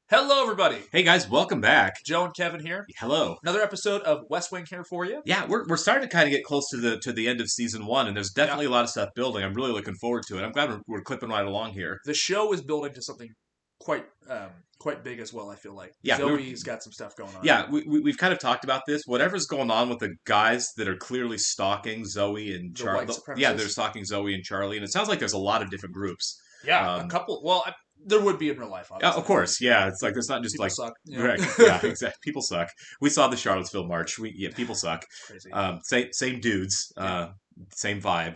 Hello, everybody. Hey guys, welcome back. Joe and Kevin here. Hello. Another episode of West Wing here for you. Yeah, we're starting to kind of get close to the end of season 1, and there's definitely a lot of stuff building. I'm really looking forward to it. I'm glad we're clipping right along here. The show is building to something quite big as well, I feel like. Yeah, Zoe's got some stuff going on. Yeah, we've kind of talked about this. Whatever's going on with the guys that are clearly stalking Zoe and Charlie. Yeah, they're stalking Zoe and Charlie, and it sounds like there's a lot of different groups. Yeah, a couple. Well, there would be in real life, obviously. Of course, yeah. It's like there's not just people like suck. Right, yeah, exactly. People suck. We saw the Charlottesville March. People suck. Crazy. Same dudes. Same vibe.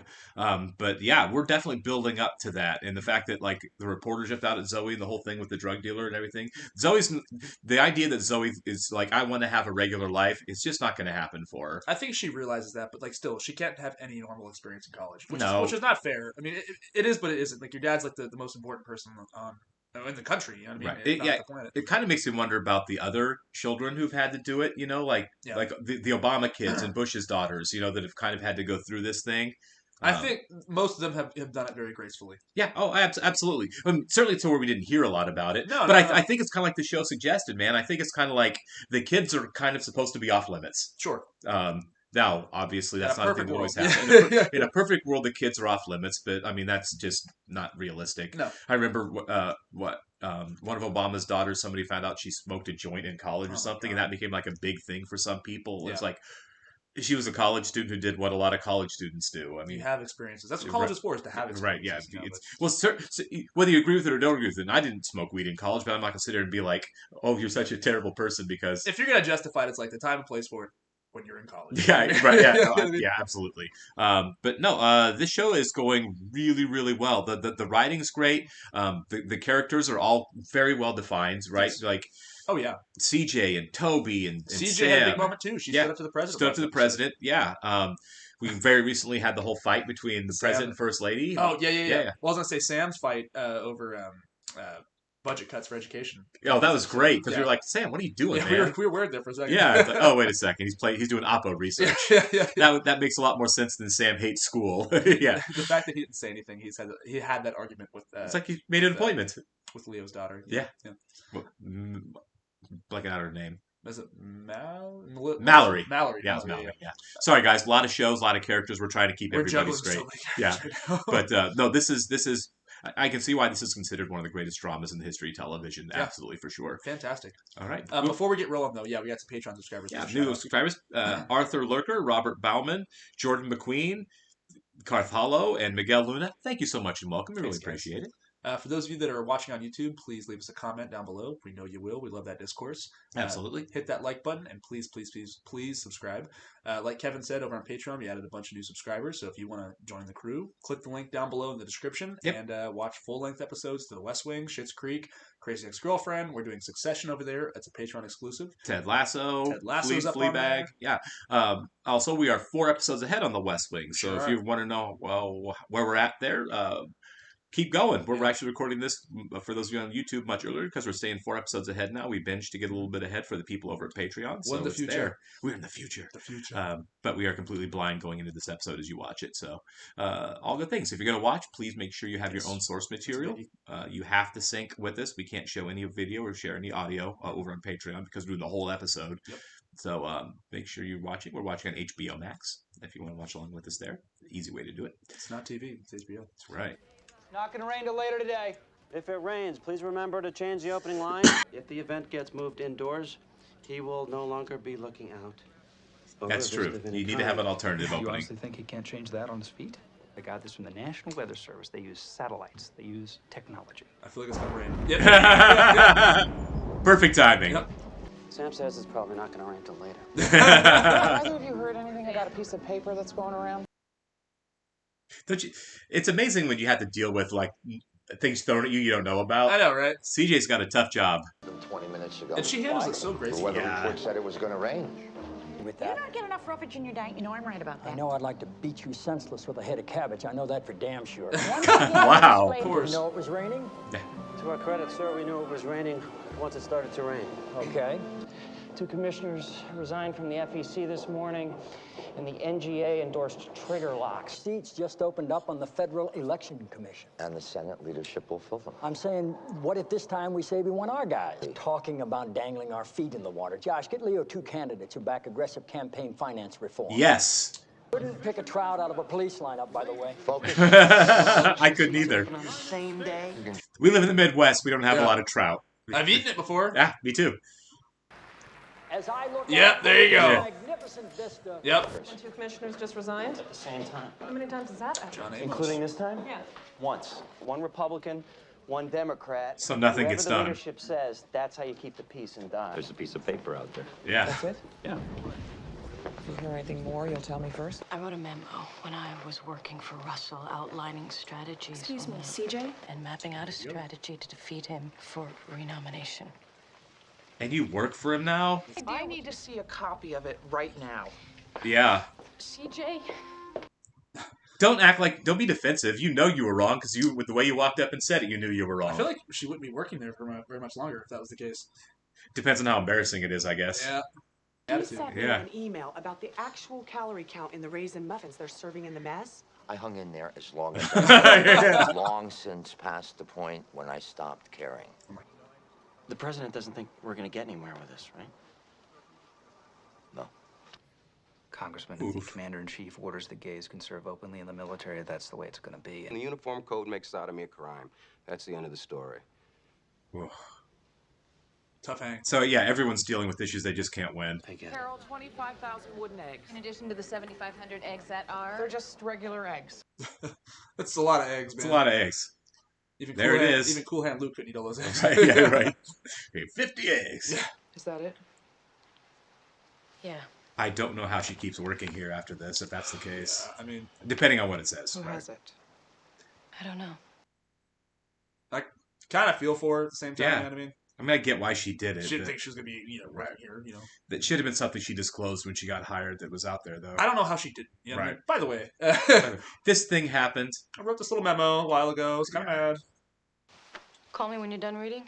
But yeah, we're definitely building up to that, and the fact that like the reporter jumped out at Zoe and the whole thing with the drug dealer and everything. The idea that Zoe is like, I want to have a regular life. It's just not going to happen for her. I think she realizes that, but like still, she can't have any normal experience in college, which is not fair. I mean, it is, but it isn't. Like your dad's like the most important person in the country. You know what I mean? Right. It kind of makes me wonder about the other children who've had to do it. You know, like the Obama kids and Bush's daughters. You know, that have kind of had to go through this thing. I think most of them have done it very gracefully. Yeah. Oh, absolutely. Certainly to where we didn't hear a lot about it. No, I think it's kind of like the show suggested, man. I think it's kind of like the kids are kind of supposed to be off limits. Sure. Now, obviously, that's not a thing that always happens. In a perfect world, the kids are off limits, but I mean, that's just not realistic. No. I remember one of Obama's daughters, somebody found out she smoked a joint in college or something, and that became like a big thing for some people. It's like, she was a college student who did what a lot of college students do. I mean, you have experiences. That's what college is for, is to have experiences. Right, yeah. Whether you agree with it or don't agree with it, and I didn't smoke weed in college, but I'm not going to sit there and be like, oh, you're such a terrible person because... If you're going to justify it, it's like the time and place for it when you're in college. Yeah, right, yeah, absolutely. But no, this show is going really, really well. The writing's great. The characters are all very well defined, right? Yes. Like... Oh, yeah. CJ and Toby and CJ Sam. had a big moment, too. She stood up to the president. Stood up to the president, yeah. We very recently had the whole fight between the president and first lady. Oh, yeah. Well, I was going to say Sam's fight over budget cuts for education. Oh, that was great, because we were like, Sam, what are you doing, man? We were worried there for a second. Yeah. It's like, oh, wait a second. He's doing Oppo research. Yeah. That makes a lot more sense than Sam hates school. Yeah. The fact that he didn't say anything, he had that argument with... it's like he made an appointment. With Leo's daughter. Yeah. Well, blanking out her name. Is it Mallory? Mallory. Yeah, it was Mallory. Yeah. Sorry, guys. A lot of shows, a lot of characters. We're trying to keep everybody straight. So But no, this is. I can see why this is considered one of the greatest dramas in the history of television. Yeah. Absolutely, for sure. Fantastic. All right. Before we get rolling, though, we got some Patreon subscribers. Yeah, new subscribers. Arthur Lurker, Robert Bauman, Jordan McQueen, Karth Hollow, and Miguel Luna. Thank you so much and welcome. We really appreciate it. For those of you that are watching on YouTube, please leave us a comment down below. We know you will. We love that discourse. Absolutely. Hit that like button and please subscribe. Like Kevin said, over on Patreon, we added a bunch of new subscribers. So if you want to join the crew, click the link down below in the description and watch full-length episodes to The West Wing, Schitt's Creek, Crazy Ex-Girlfriend. We're doing Succession over there. It's a Patreon exclusive. Ted Lasso's up on Fleabag. Yeah. Also, we are 4 episodes ahead on The West Wing. So if you want to know where we're at there, keep going. We're actually recording this, for those of you on YouTube, much earlier because we're staying 4 episodes ahead now. We binged to get a little bit ahead for the people over at Patreon. We're in the future. We're in the future. But we are completely blind going into this episode as you watch it. So all good things. If you're going to watch, please make sure you have your own source material. You have to sync with us. We can't show any video or share any audio over on Patreon because we're doing the whole episode. Yep. So make sure you're watching. We're watching on HBO Max. If you want to watch along with us there, easy way to do it. It's not TV. It's HBO. That's right. Not gonna rain till later today. If it rains, please remember to change the opening line. If the event gets moved indoors, he will no longer be looking out. That's true. You need to have an alternative opening. You honestly think he can't change that on his feet? I got this from the National Weather Service. They use satellites. They use technology. I feel like it's gonna rain. Yep. Perfect timing. Yep. Sam says it's probably not gonna rain till later. Have either of you heard anything about a piece of paper that's going around? Don't you? It's amazing when you have to deal with like things thrown at you don't know about. I know, right? CJ's got a tough job. 20 minutes ago. And she handles it so gracefully. The weather report said it was going to rain. With that. You don't get enough roughage in your diet. You know I'm right about that. I know I'd like to beat you senseless with a head of cabbage. I know that for damn sure. Wow. Of course. You know it was raining? To our credit, sir, we knew it was raining once it started to rain. Okay. Two commissioners resigned from the FEC this morning, and the NGA endorsed trigger locks. Seats just opened up on the Federal Election Commission. And the Senate leadership will fill them. I'm saying, what if this time we say we want our guys? Talking about dangling our feet in the water. Josh, get Leo 2 candidates who back aggressive campaign finance reform. Yes. Couldn't pick a trout out of a police lineup, by the way. Focus. I couldn't either. On the same day. We live in the Midwest. We don't have a lot of trout. I've eaten it before. Yeah, me too. As I look Yep, there you go. magnificent vista. Yep. And two commissioners just resigned? At the same time. How many times has that happened? John Amos. Including this time? Yeah. Once. One Republican, one Democrat. So nothing Whoever gets the done. leadership says, that's how you keep the peace in Dodge. There's a piece of paper out there. Yeah. That's it? Yeah. If you hear anything more, you'll tell me first. I wrote a memo when I was working for Russell, outlining strategies. Excuse me, CJ? And mapping out a strategy to defeat him for renomination. And you work for him now? I need to see a copy of it right now. Yeah. CJ? Don't be defensive. You know you were wrong because with the way you walked up and said it, you knew you were wrong. I feel like she wouldn't be working there for very much longer if that was the case. Depends on how embarrassing it is, I guess. Yeah. You Attitude. sent me Yeah. an email about the actual calorie count in the raisin muffins they're serving in the mess. I hung in there as long as I long since past the point when I stopped caring. The president doesn't think we're going to get anywhere with this, right? No. Congressman, if the commander-in-chief orders that gays can serve openly in the military, that's the way it's going to be. And the Uniform Code makes sodomy a crime. That's the end of the story. Tough hang. So yeah, everyone's dealing with issues they just can't win. I get it. Carol, 25,000 wooden eggs. In addition to the 7,500 eggs that are... They're just regular eggs. That's a lot of eggs, man. It's a lot of eggs. Even There it Hand, is. Even Cool Hand Luke couldn't eat all those eggs. Right, yeah, right. Okay, 50 eggs. Yeah. Is that it? Yeah. I don't know how she keeps working here after this, if that's the case. I mean, depending on what it says. Who has it? I don't know. I kind of feel for her at the same time. Yeah. You know what I mean? I mean, I get why she did it. She didn't but think she was going to be, right here, that should have been something she disclosed when she got hired that was out there, though. I don't know how she did. You know what I Right. mean? By the way, This thing happened. I wrote this little memo a while ago. I was kind of mad. Call me when you're done reading.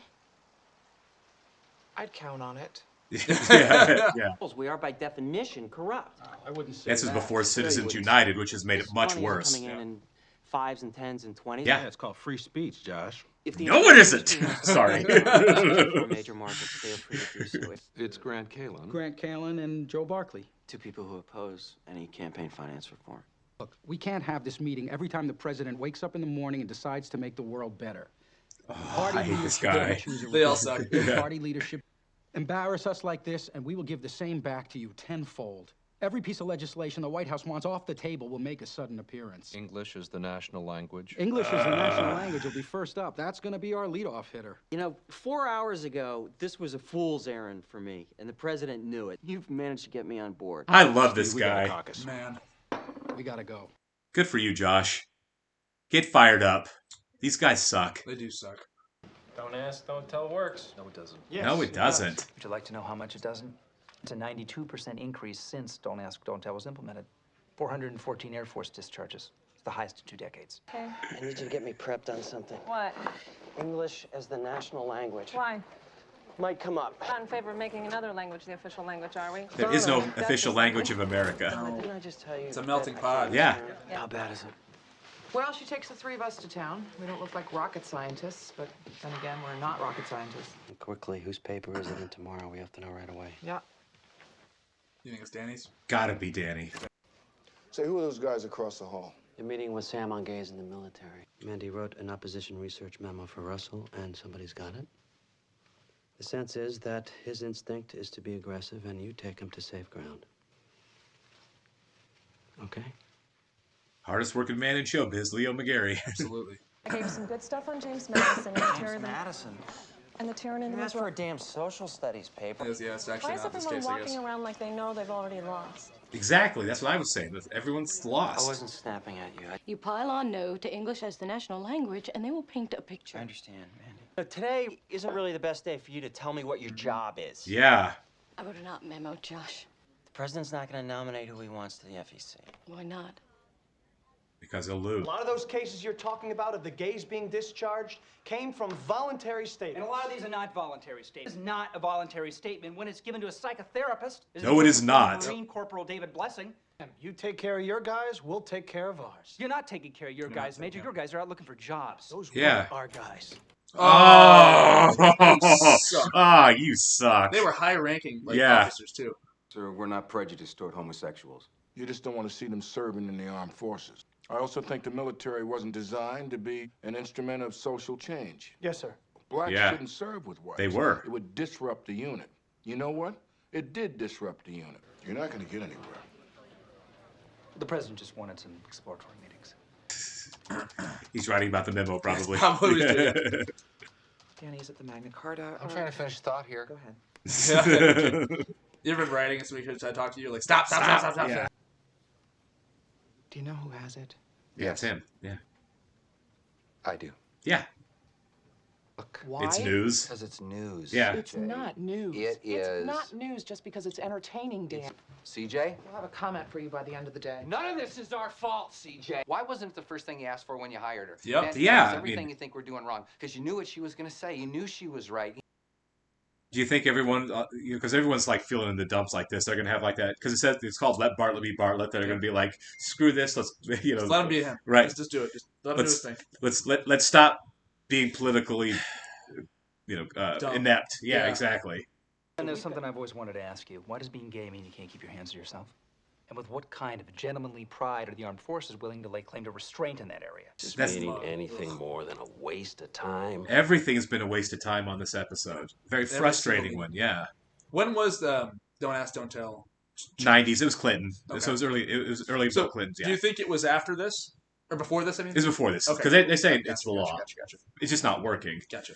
I'd count on it. yeah. We are by definition corrupt. I wouldn't say This is that. before Citizens United, which has made it much worse. Coming in 5s and 10s and 20s. Yeah. It's called free speech, Josh. If the No, it isn't. Sorry. major markets, they are free to do so. It's Grant Kalin. Grant Kalin and Joe Barkley. Two people who oppose any campaign finance reform. Look, we can't have this meeting every time the president wakes up in the morning and decides to make the world better. Oh, I hate this guy. They all suck. Party leadership embarrass us like this, and we will give the same back to you tenfold. Every piece of legislation the White House wants off the table will make a sudden appearance. English is the national language. English is the national language will be first up. That's going to be our leadoff hitter. 4 hours ago, this was a fool's errand for me, and the president knew it. You've managed to get me on board. I love this We got a guy. caucus. Man. We gotta go. Good for you, Josh. Get fired up. These guys suck. They do suck. Don't ask, don't tell works. No, it doesn't. No, it doesn't. Would you like to know how much it doesn't? It's a 92% increase since Don't Ask, Don't Tell was implemented. 414 Air Force discharges. It's the highest in 2 decades. I need you to get me prepped on something. What? English as the national language. Why? Might come up. Not in favor of making another language the official language, are we? There is no official language of America. Didn't I just tell you? It's a melting pot. Yeah. How bad is it? Well, she takes the 3 of us to town. We don't look like rocket scientists, but then again, we're not rocket scientists. Quickly, whose paper is it in tomorrow? We have to know right away. Yeah. You think it's Danny's? Gotta be Danny. Say, who are those guys across the hall? They're meeting with Sam on gays in the military. Mandy wrote an opposition research memo for Russell, and somebody's got it. The sense is that his instinct is to be aggressive, and you take him to safe ground. Okay? Hardest working man in showbiz, Leo McGarry. Absolutely. I gave you some good stuff on James Madison and the Tyranny. Madison. And the Tyranny in the That's for a damn social studies paper. Yeah, it's actually Why is not this everyone case, I walking guess. around like they know they've already lost? Exactly. That's what I was saying. Everyone's I lost. wasn't snapping at you. You pile on no to English as the national language, and they will paint a picture. I understand, Mandy. Today isn't really the best day for you to tell me what your job is. Yeah. I wrote an op memo, Josh. The president's not going to nominate who he wants to the FEC. Why not? Because he'll lose. A lot of those cases you're talking about of the gays being discharged came from voluntary statements. And a lot of these are not voluntary statements. It's not a voluntary statement when it's given to a psychotherapist. No, it is not. Marine Corporal David Blessing. You take care of your guys, we'll take care of ours. You're not taking care of your guys, Major. Your guys are out looking for jobs. Those Yeah. were our guys. You suck. They were high-ranking officers, too. Sir, we're not prejudiced toward homosexuals. You just don't want to see them serving in the armed forces. I also think the military wasn't designed to be an instrument of social change. Yes, sir. Blacks Yeah. shouldn't serve with whites. They were. It would disrupt the unit. You know what? It did disrupt the unit. You're not going to get anywhere. The president just wanted some exploratory meetings. He's writing about the memo, probably. Danny, is it the Magna Carta? I'm trying to finish thought here. Go ahead. You ever been writing and somebody tries to talk to you, like, stop. Yeah. Do you know who has it? Yeah, it's him. Yeah. I do. Yeah. Look. Why? It's news. Because it's news. Yeah. It's not news. It is. It's not news just because it's entertaining, Dan. CJ? We'll have a comment for you by the end of the day. None of this is our fault, CJ. Why wasn't it the first thing you asked for when you hired her? Yep. Mandy, Yeah, tell us I everything mean- you think we're doing wrong, because you knew what she was going to say. You knew she was right. Do you think everyone, because everyone's like feeling in the dumps like this, they're gonna have like that? Because it says it's called "Let Bartlett be Bartlett." They're gonna be like, "Screw this, let's Just let him be him. Right. Let's just do it. Just let him do his thing. Let's stop being politically, Dumb. inept. Yeah, Yeah. exactly. And there's something I've always wanted to ask you. Why does being gay mean you can't keep your hands to yourself? And with what kind of gentlemanly pride are the armed forces willing to lay claim to restraint in that area? Just That's- meaning anything more than a waste of time. Everything's been a waste of time on this episode. Very frustrating one. Yeah. When was the Don't Ask, Don't Tell? 90s. It was Clinton. Okay. So it was early. It was early So, Bill Clinton's. Yeah. do you think it was after this? Or before this, I mean? It was before this. Okay. Because they say Gotcha, it's the law. Gotcha. It's just not working. Gotcha.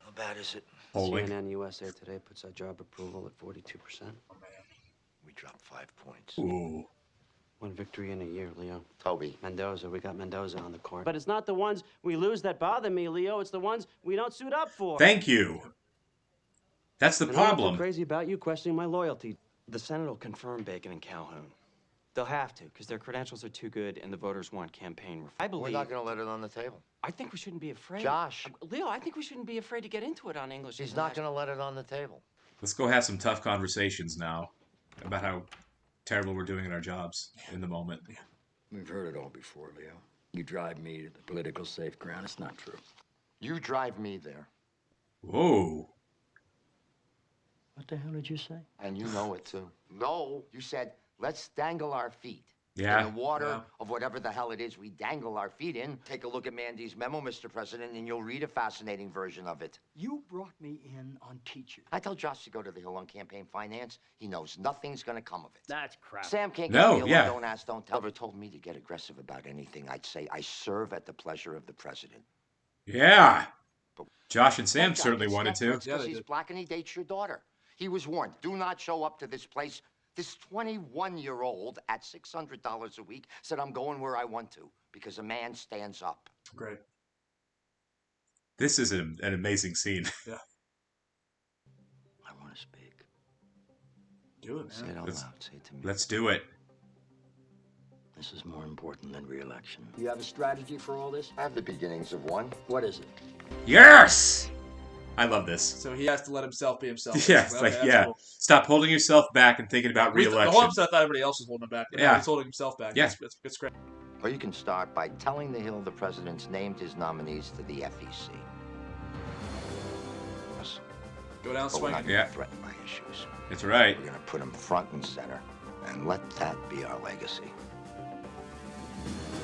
How bad is it? Polling. CNN USA Today puts our job approval at 42%. Oh, man. We dropped 5 points. Ooh. One victory in a year, Leo. Toby. Mendoza, we got Mendoza on the court. But it's not the ones we lose that bother me, Leo. It's the ones we don't suit up for. Thank you. That's the And I'm not problem. too crazy about you questioning my loyalty. The Senate will confirm Bacon and Calhoun. They'll have to, because their credentials are too good and the voters want campaign reform. I believe... We're not going to let it on the table. I think we shouldn't be afraid. Josh. Leo, I think we shouldn't be afraid to get into it on English. He's not going to let it on the table. Let's go have some tough conversations now about how terrible we're doing in our jobs in the moment. We've heard it all before, Leo. You drive me to the political safe ground. It's not true. You drive me there. Whoa. What the hell did you say? And you know it, too. No, you said, let's dangle our feet. Yeah. In the water of whatever the hell it is we dangle our feet in. Take a look at Mandy's memo, Mr. President, and you'll read a fascinating version of it. You brought me in on teachers. I tell Josh to go to the Hill on campaign finance. He knows nothing's going to come of it. That's crap. Sam can't No, get the Hill yeah. on Don't Ask, Don't Tell. Ever told me to get aggressive about anything, I'd say I serve at the pleasure of the president. Yeah. Josh and Sam That guy certainly gets wanted to. Netflix 'cause he's black and he dates your daughter. He was warned, do not show up to this place. This 21-year-old at $600 a week said, I'm going where I want to because a man stands up. Great. This is an amazing scene. Yeah. I want to speak. Do it, Say it man. out Let's- loud. Say it to me. Let's do it. This is more important than re-election. You have a strategy for all this? I have the beginnings of one. What is it? Yes! I love this. So he has to let himself be himself. Yeah, it's Okay, like, that's yeah. cool. Stop holding yourself back and thinking about The whole re-election. episode, I thought everybody else was holding him back. But Yeah. now he's holding himself back. Yeah. That's great. Or you can start by telling the Hill the president's named his nominees to the FEC. Go down But we're swinging. not going to Yeah. threaten my issues. That's right. We're going to put them front and center and let that be our legacy.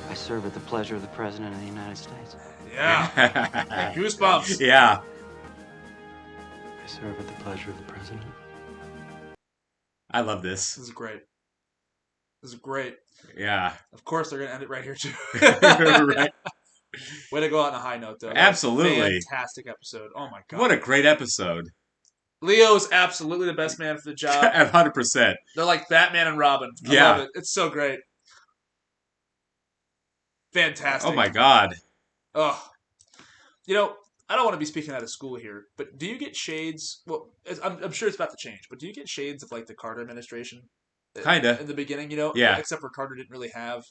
I serve at the pleasure of the President of the United States. Yeah. Goosebumps. Yeah. I serve at the pleasure of the President. I love this. This is great. This is great. Yeah. Of course, they're going to end it right here, too. Right. Way to go out on a high note, though. Absolutely. Fantastic episode. Oh, my God. What a great episode. Leo's absolutely the best man for the job. 100%. They're like Batman and Robin. I Yeah. love it. It's so great. Fantastic. Oh my God. Oh. You know, I don't want to be speaking out of school here, but do you get shades? Well, I'm sure it's about to change, but do you get shades of like the Carter administration? Kinda. In the beginning, you know? Yeah. Except for Carter didn't really have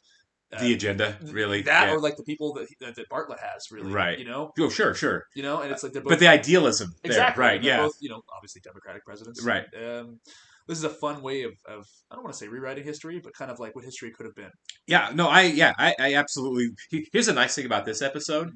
the agenda, really. That or like the people that Bartlett has, really. Right. You know? Oh, sure. You know, and it's like they're both... But the idealism exactly. there, right, and they're yeah. both, you know, obviously Democratic presidents. Right. This is a fun way of I don't want to say rewriting history, but kind of like what history could have been. Yeah, no, I absolutely... Here's the nice thing about this episode.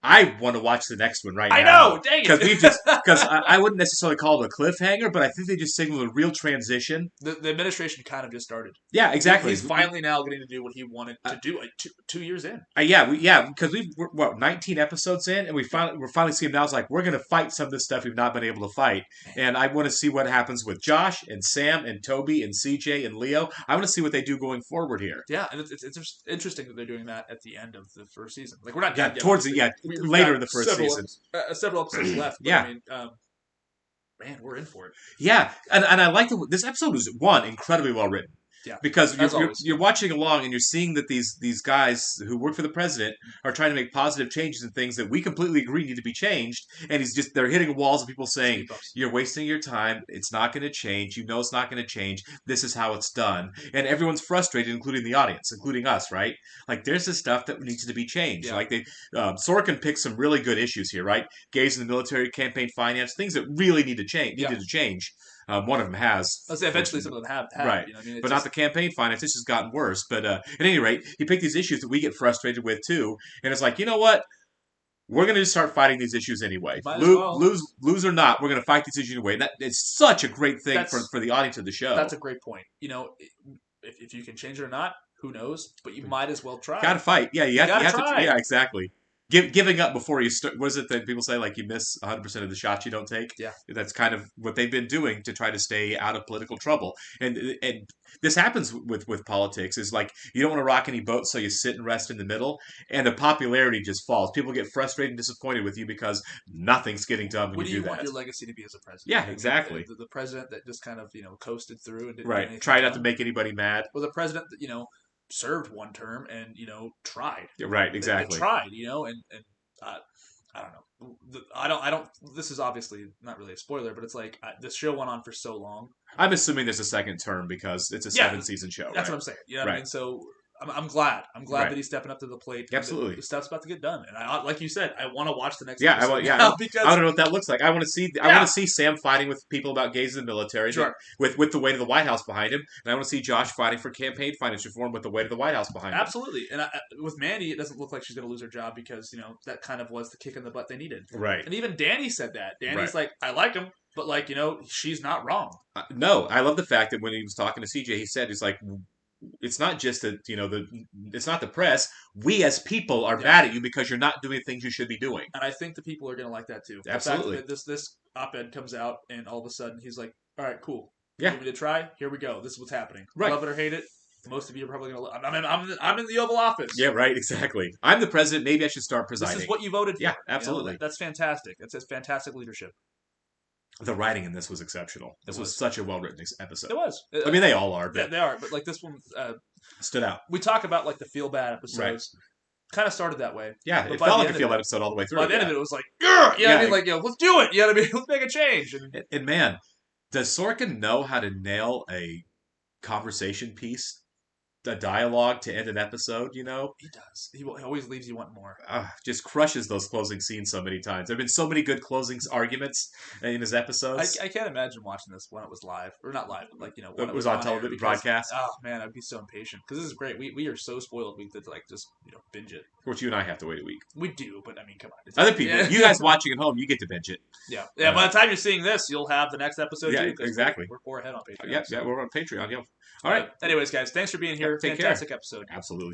I want to watch the next one right now. I know, dang it! Because I wouldn't necessarily call it a cliffhanger, but I think they just signaled a real transition. The administration kind of just started. Yeah, exactly. He's finally now getting to do what he wanted to do like 2 years in. Because we're 19 episodes in, and we're finally seeing now. It's like we're going to fight some of the stuff we've not been able to fight, and I want to see what happens with Josh and Sam and Toby and CJ and Leo. I want to see what they do going forward here. Yeah, and it's interesting that they're doing that at the end of the first season. Like we're not done yet. Later in the first season. Several episodes left. But yeah. I mean, man, we're in for it. Yeah, and I like this episode was incredibly well written. Yeah, because you're watching along and you're seeing that these guys who work for the president are trying to make positive changes in things that we completely agree need to be changed, and they're hitting walls of people saying you're wasting your time, it's not going to change, you know it's not going to change, this is how it's done, and everyone's frustrated, including the audience, including us, right? Like there's this stuff that needs to be changed. Like Sorkin picked some really good issues here, right? Gays in the military, campaign finance, things that really need to change. Needed to change. One of them has. I'll say eventually some of them have. Right. You know, I mean, but not the campaign finance. It's just gotten worse. But at any rate, he picked these issues that we get frustrated with too. And it's like, you know what? We're going to just start fighting these issues anyway. Lose or not, we're going to fight these issues anyway. And it's such a great thing for the audience of the show. That's a great point. You know, if you can change it or not, who knows? But you might as well try. Got to fight. Yeah, you have try. to. Yeah, exactly. Giving up before you start. What is it that people say? Like you miss 100% of the shots you don't take. Yeah, that's kind of what they've been doing to try to stay out of political trouble. And this happens with politics. Is like you don't want to rock any boats, so you sit and rest in the middle, and the popularity just falls. People get frustrated and disappointed with you because nothing's getting done when you do that. What do you want your legacy to be as a president? Yeah, exactly. The president that just kind of coasted through and didn't right. Try not to make anybody mad. Well, the president that served one term and tried. Yeah, right. Exactly. They tried. And I don't know. I don't. This is obviously not really a spoiler, but it's like this show went on for so long. I'm assuming there's a second term because it's a 7-season show. That's what I'm saying. You know what I mean? So I'm glad. I'm glad that he's stepping up to the plate. Absolutely, the stuff's about to get done, and like you said, I want to watch the next. Because I don't know what that looks like. I want to see. I want to see Sam fighting with people about gays in the military, with the weight of the White House behind him, and I want to see Josh fighting for campaign finance reform with the weight of the White House behind him. Absolutely, and with Mandy, it doesn't look like she's going to lose her job because that kind of was the kick in the butt they needed. Right, and even Danny said that. Danny's like, I like him. But she's not wrong. No, I love the fact that when he was talking to CJ, he said, he's like, it's not just that it's not the press. We as people are mad at you because you're not doing things you should be doing. And I think the people are going to like that too. Absolutely. The fact that this op-ed comes out and all of a sudden he's like, all right, cool. Yeah. You want me to try? Here we go. This is what's happening. Right. Love it or hate it. Most of you are probably going to. I'm in the Oval Office. Yeah, right. Exactly. I'm the president. Maybe I should start presiding. This is what you voted for. Yeah, absolutely. That's fantastic. That's fantastic leadership. The writing in this was exceptional. This was such a well-written episode. It was. I mean, they all are. But they are. But this one stood out. We talk about the feel-bad episodes. Right. Kind of started that way. Yeah, it felt like a feel-bad episode all the way through. By the end of it, it was like, yeah, I mean, let's do it. You know what I mean? Let's make a change. And man, does Sorkin know how to nail a conversation piece? A dialogue to end an episode, He does. He always leaves you wanting more. Just crushes those closing scenes so many times. There have been so many good closing arguments in his episodes. I can't imagine watching this when it was live. Or not live, but when it was on television broadcast. Oh, man, I'd be so impatient. Because this is great. We are so spoiled. We could just binge it. Of course, you and I have to wait a week. We do, but I mean, come on. Other people, you guys watching at home, you get to binge it. Yeah. Yeah, by the time you're seeing this, you'll have the next episode too. Exactly. We're 4 ahead on Patreon. Yeah, we're on Patreon. Yeah. All right. Anyways, guys, thanks for being here. Take Fantastic care. episode. Absolutely.